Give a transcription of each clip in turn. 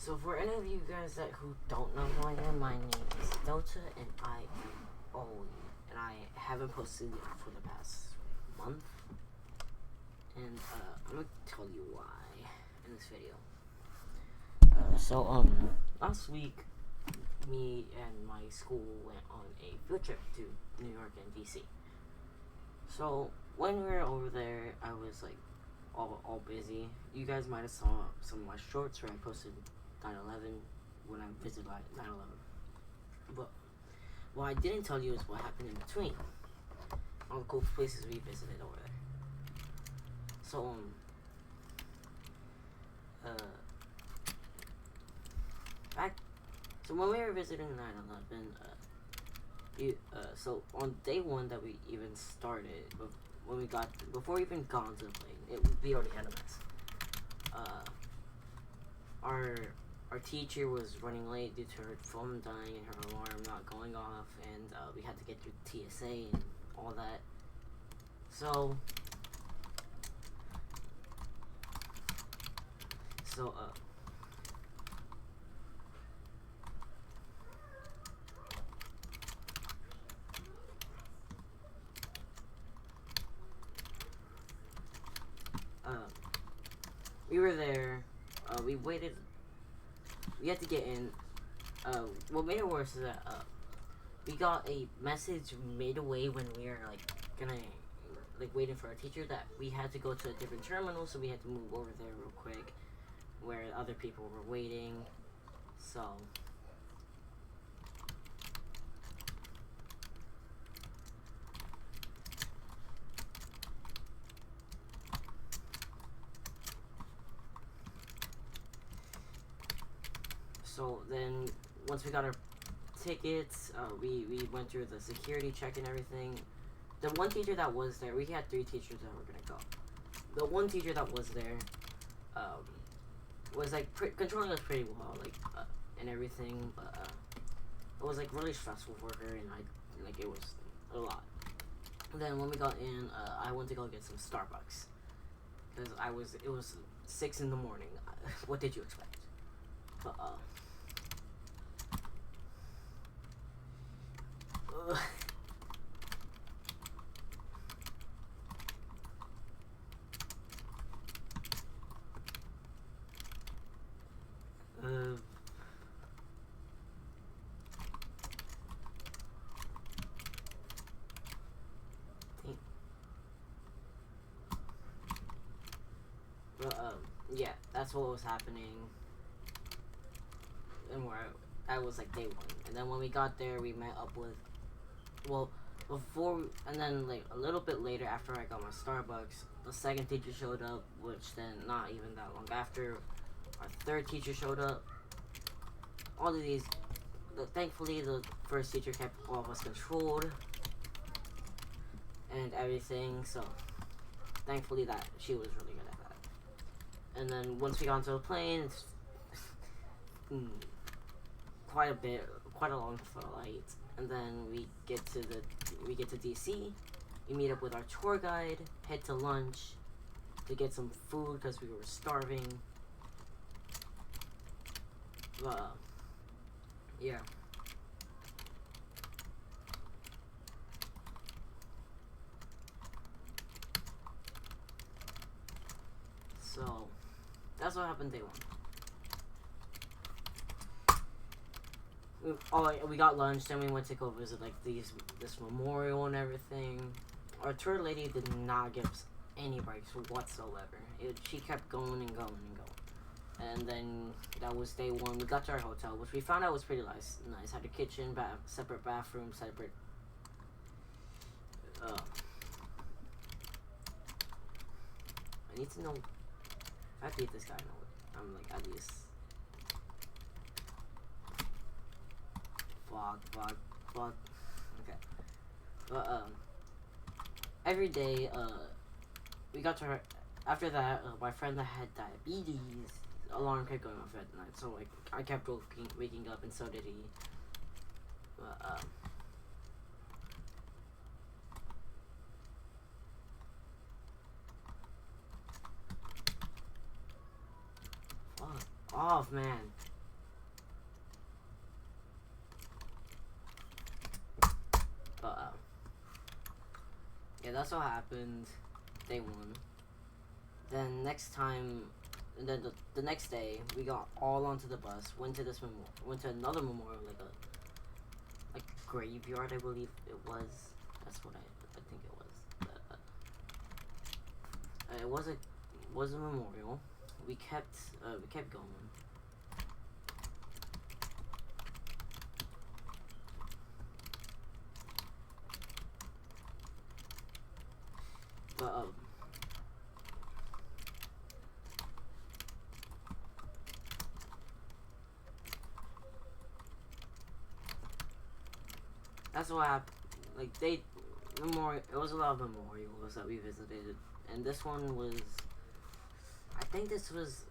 So for any of you guys who don't know who I am, my name is Delta, and I haven't posted for the past month, and I'm gonna tell you why in this video. Last week, me and my school went on a field trip to New York and DC. So when we were over there, I was like all busy. You guys might have saw some of my shorts where I posted 9/11 when I visited 9/11. But what I didn't tell you is what happened in between. All the cool places we visited over there. So when we were visiting 9/11, so on day one that we even started, before we even got onto the plane, we already had a mess. Our teacher was running late due to her phone dying and her alarm not going off, and we had to get through TSA and all that. So we were there. We waited. We had to get in. What made it worse is that we got a message midway when we were waiting for our teacher that we had to go to a different terminal, so we had to move over there real quick, where other people were waiting. So then, once we got our tickets, we went through the security check and everything. The one teacher that was there, we had 3 teachers that were gonna go. The one teacher that was there, was controlling us pretty well, and everything, but it was really stressful for her, and it was a lot. And then when we got in, I went to go get some Starbucks, because it was 6 in the morning. What did you expect? But yeah, that's what was happening, and that was day one. And then when we got there, we met up with, and then a little bit later, after I got my Starbucks, the second teacher showed up, which then not even that long after, our third teacher showed up. All of these, thankfully, the first teacher kept all of us controlled and everything, so thankfully that she was really good at that. And then once we got onto the plane, it's quite a long flight, and then we get to DC. We meet up with our tour guide, head to lunch to get some food because we were starving. Yeah. So that's what happened day one. We got lunch, then we went to go visit this memorial and everything. Our tour lady did not give us any breaks whatsoever. She kept going and going and going. And then that was day one. We got to our hotel, which we found out was pretty nice. Had a kitchen, separate bathroom, separate. I need to know. If I beat this guy, I'm at least. Fuck. Okay. But every day, we got to her. After that, my friend that had diabetes, alarm kept going off at night, so I kept waking up, and so did he. But fuck off, man. that's what happened. Day one. Then next time, and then the next day, we got all onto the bus. Went to this memorial. Went to another memorial, like graveyard, I believe it was. That's what I think it was. It was a memorial. We kept going. But that's what happened. Like it was a lot of memorials that we visited, and this one was, I think this was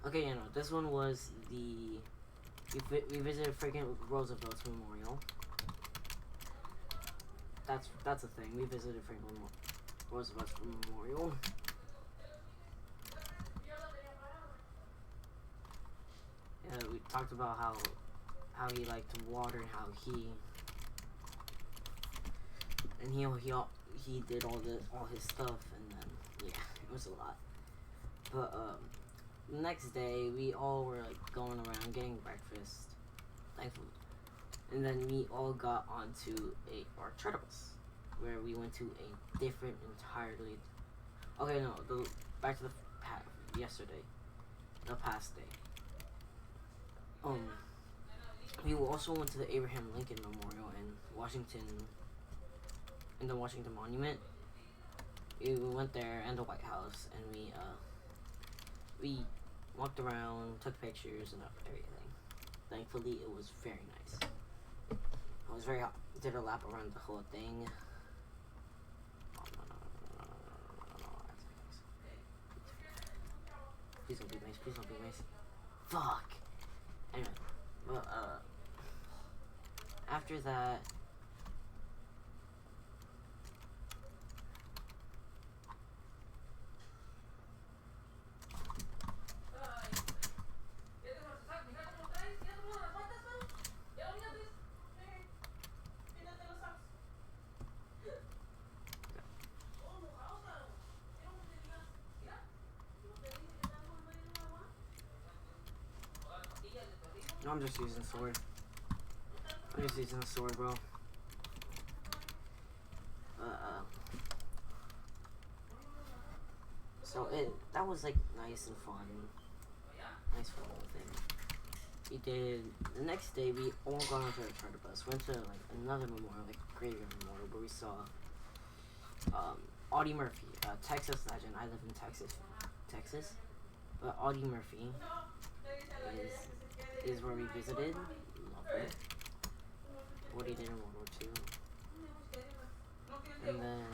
okay, this one was we visited freaking Roosevelt's memorial. That's a thing. We visited Franklin Roosevelt's memorial. Yeah, we talked about how he liked water and how he did all his stuff, and then yeah, it was a lot. But the next day we all were like going around getting breakfast, thankfully, and then we all got onto our charter bus, where we went to a different entirely. Okay, no, back to the past day. We also went to the Abraham Lincoln Memorial in the Washington Monument. We went there and the White House, and we walked around, took pictures and everything. Thankfully, it was very nice. It was very hot. Did a lap around the whole thing. Oh, no. Please don't be nice. Please don't be nice. Fuck. Anyway, well, after that, no, I'm just using the sword. Bro. So that was like nice and fun. Nice fun thing. We did the next day. We all got onto a charter bus. Went to like another memorial, like graveyard memorial, where we saw Audie Murphy, Texas legend. I live in Texas, but Audie Murphy is where we visited. Loved it. What he did in World War II. And then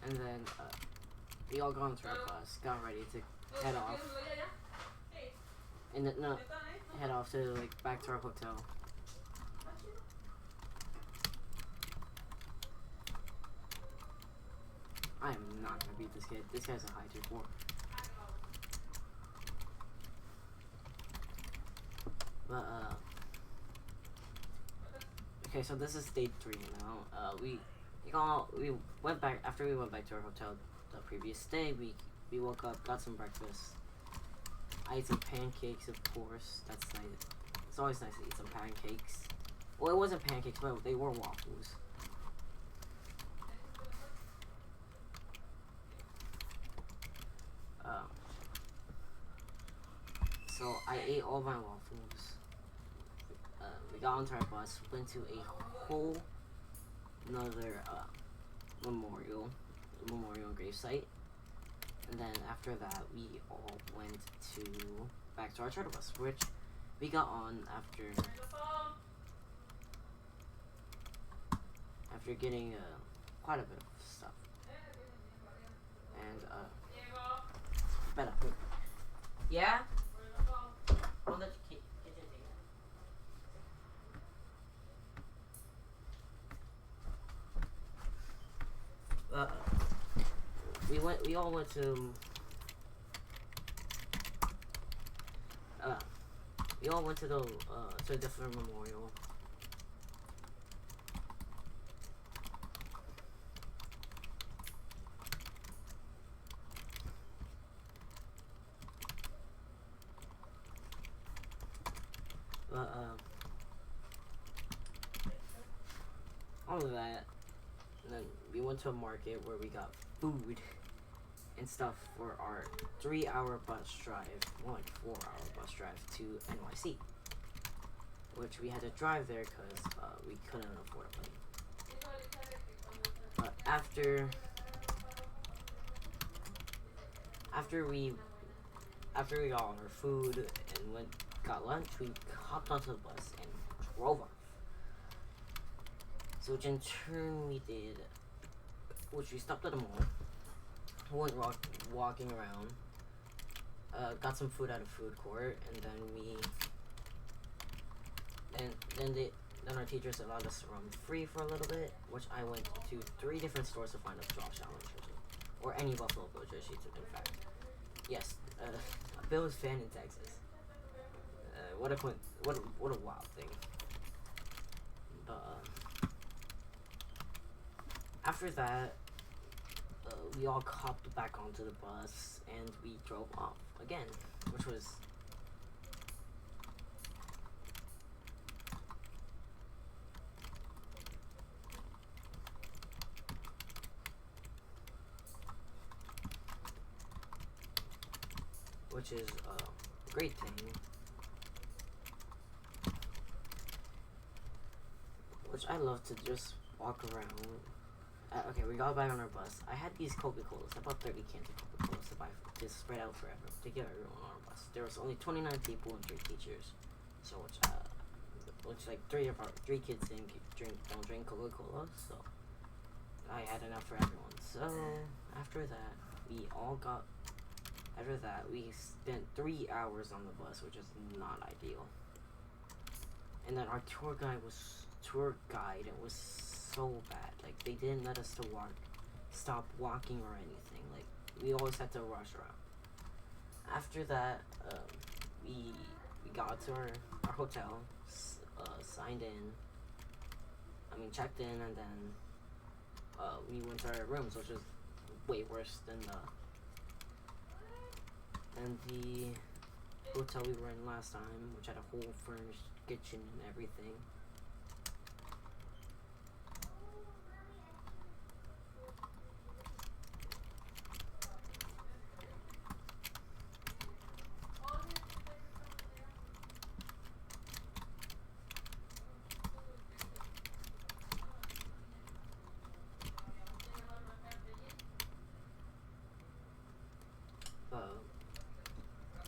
And then we all got onto our bus, got ready to head off. And head off to like back to our hotel. I am not gonna beat this kid. This guy's a high 2-4. But okay, so this is day 3 now. We went back after we went back to our hotel the previous day. We woke up, got some breakfast. I ate some pancakes, of course. That's nice. It's always nice to eat some pancakes. Well, it wasn't pancakes, but they were waffles. So I ate all my waffles. We got onto our bus, went to a whole another memorial gravesite, and then after that we all went back to our charter bus, which we got on after getting quite a bit of stuff. And better. Yeah. On the kitchen table. We all went to we all went to the different memorial. But all of that, and then we went to a market where we got food and stuff for our 3-hour bus drive, more like 4-hour bus drive to NYC, which we had to drive there because we couldn't afford a plane. But after we got all our food and got lunch, we hopped onto the bus and drove off. So which in turn we did, which we stopped at a mall, went walking around, got some food at a food court, and then our teachers allowed us to roam free for a little bit, which I went to 3 different stores to find a Josh Allen jersey, or any Buffalo Bill jersey, in fact. Yes, a Bills fan in Texas. What a wild thing. But after that, we all hopped back onto the bus and we drove off again, which was a great thing. Which I love to just walk around. Okay, we got back on our bus. I had these Coca-Colas, about 30 cans of Coca-Colas to spread out forever, to give everyone on our bus. There was only 29 people and 3 teachers, so which like 3 kids don't drink Coca-Cola, so I had enough for everyone. So after that, we spent 3 hours on the bus, which is not ideal. And then our tour guide was so bad. Like, they didn't let us stop walking or anything. Like, we always had to rush around. After that, we got to our hotel, checked in, and then we went to our rooms, which is way worse than the hotel we were in last time, which had a whole furnished kitchen and everything.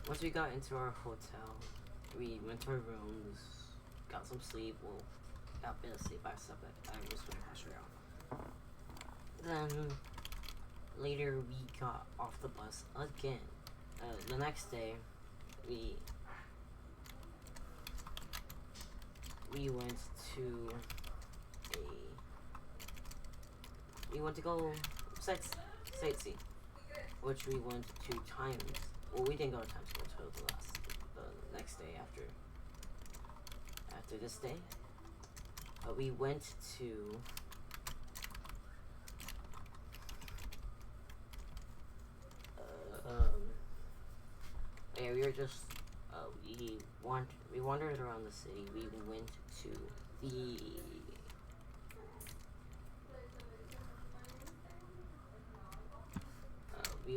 Once we got into our hotel, we went to our rooms, got some sleep. Well, got a bit of sleep. I slept I was going to straight out. Then later we got off the bus again. The next day, we went to go sightsee, which we went to Times. Well, we didn't go to Times Square until the next day after this day. We went to we were just we wandered around the city. We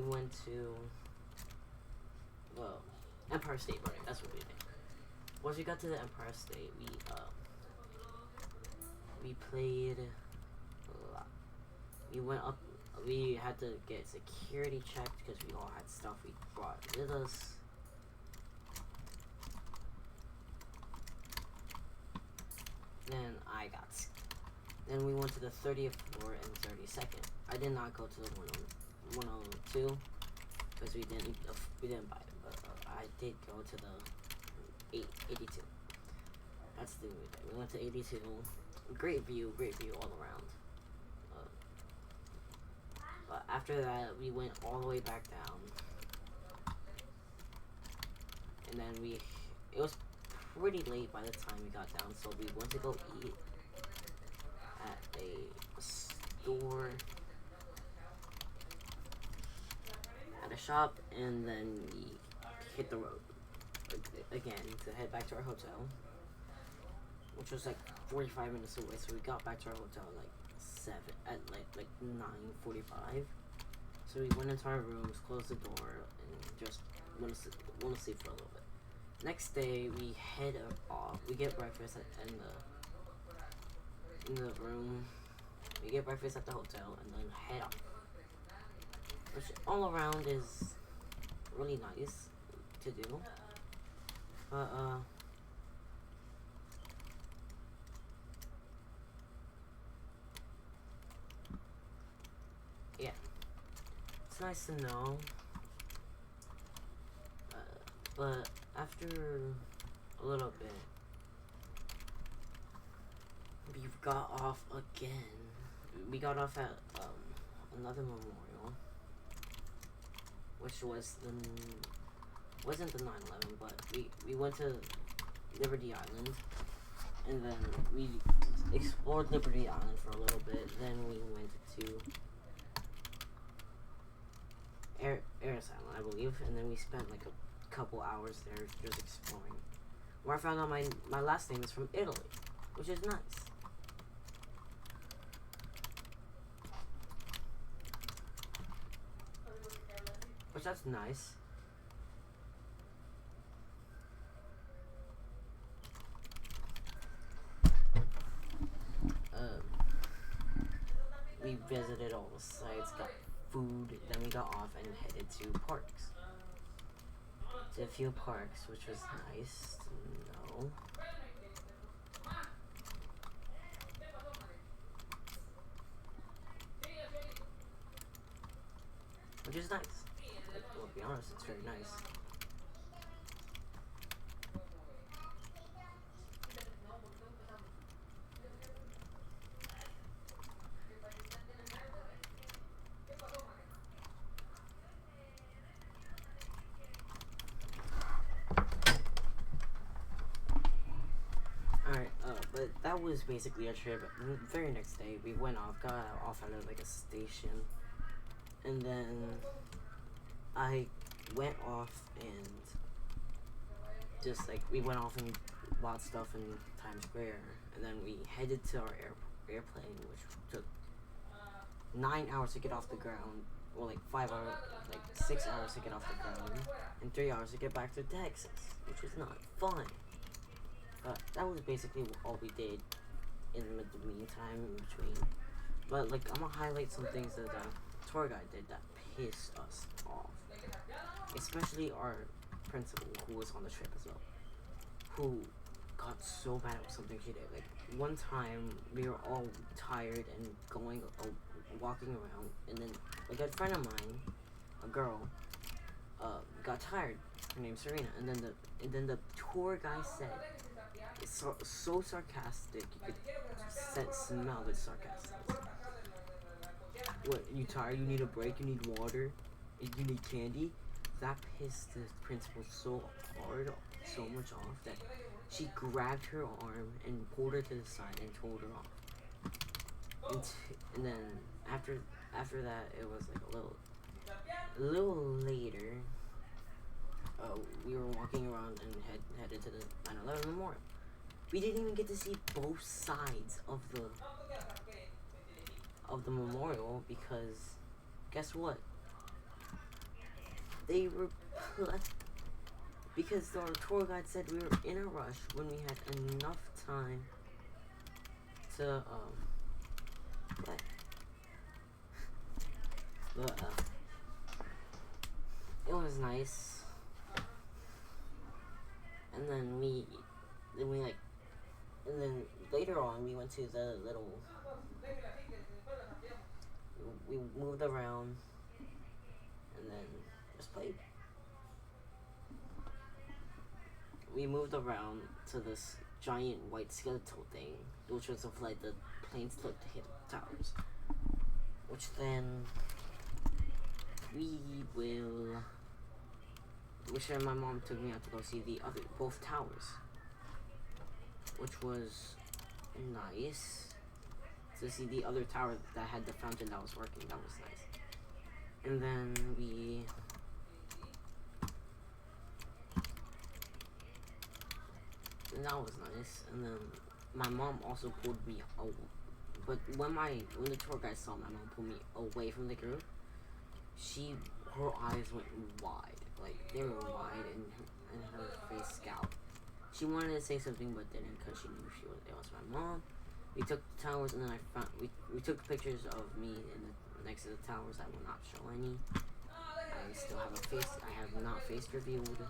went to Empire State Building. That's what we did. Once we got to the Empire State, we played a lot. We went up. We had to get security checked because we all had stuff we brought with us. Then we went to the 30th floor and 32nd. I did not go to the 102 because we didn't buy it, but I did go to the 82. That's the thing we did. We went to 82. Great view all around. But after that, we went all the way back down, and then it was pretty late by the time we got down, so we went to go eat at a store, at a shop, and then we hit the road again to head back to our hotel, which was like 45 minutes away. So we got back to our hotel at like 9:45. So we went into our rooms, closed the door, and just went to sleep for a little bit. Next day, we head off. We get breakfast in the room. We get breakfast at the hotel, and then head off. Which all around is really nice to do. But yeah, it's nice to know. But after a little bit, we got off again. We got off at another memorial, which wasn't the 9/11, but we went to Liberty Island, and then we explored Liberty Island for a little bit. Then we went to Ellis Island, I believe, and then we spent like a couple hours there just exploring. Where I found out my last name is from Italy, which is nice. Which that's nice. We visited all the sites, got food, then we got off and headed to parks. To a few parks, which was nice to know. Which is nice. Well, to be honest, it's very nice. Alright, but that was basically our trip. The very next day, we went off, got off at like a station, and then I went off and just like we went off and bought stuff in Times Square, and then we headed to our airplane, which took 9 hours to get off the ground, or like 5 hours, like 6 hours to get off the ground, and 3 hours to get back to Texas, which was not fun. But that was basically all we did in the meantime, in between. But like, I'm gonna highlight some things that the tour guide did that pissed us off. Especially our principal, who was on the trip as well, who got so bad at something she did. Like, one time, we were all tired and walking around, and then a good friend of mine, a girl, got tired. Her name's Serena, and then the tour guy said, it's so sarcastic, you could smell the sarcasm. What, you tired? You need a break? You need water? You need candy? That pissed the principal so much off that she grabbed her arm and pulled her to the side and told her off. And then after that, it was like a little later. We were walking around and headed to the 9/11 memorial. We didn't even get to see both sides of the memorial because guess what? They were because our tour guide said we were in a rush when we had enough time to play. But it was nice. And then later on we went to the little, we moved around and then just played. We moved around to this giant white skeletal thing, which was of like the planes took to hit the towers. Which then my mom took me out to go see both towers. which was nice. To see the other tower that had the fountain that was working, that was nice. And then that was nice. And then my mom also pulled me away. But when the tour guide saw my mom pull me away from the group, her eyes went wide, like they were wide, and her face scowled. She wanted to say something but didn't because she knew it was my mom. We took the towers, and then we took pictures of me next to the towers. I will not show any. I still have a face. I have not face revealed.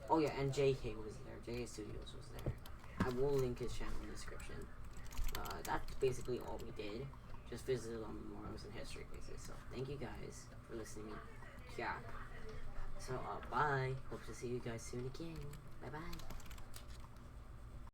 Oh yeah, and JK was there. JK Studios was there. I will link his channel in the description. That's basically all we did. Just visited on memorials and history places. So thank you guys for listening. Yeah. So bye. Hope to see you guys soon again. Bye bye.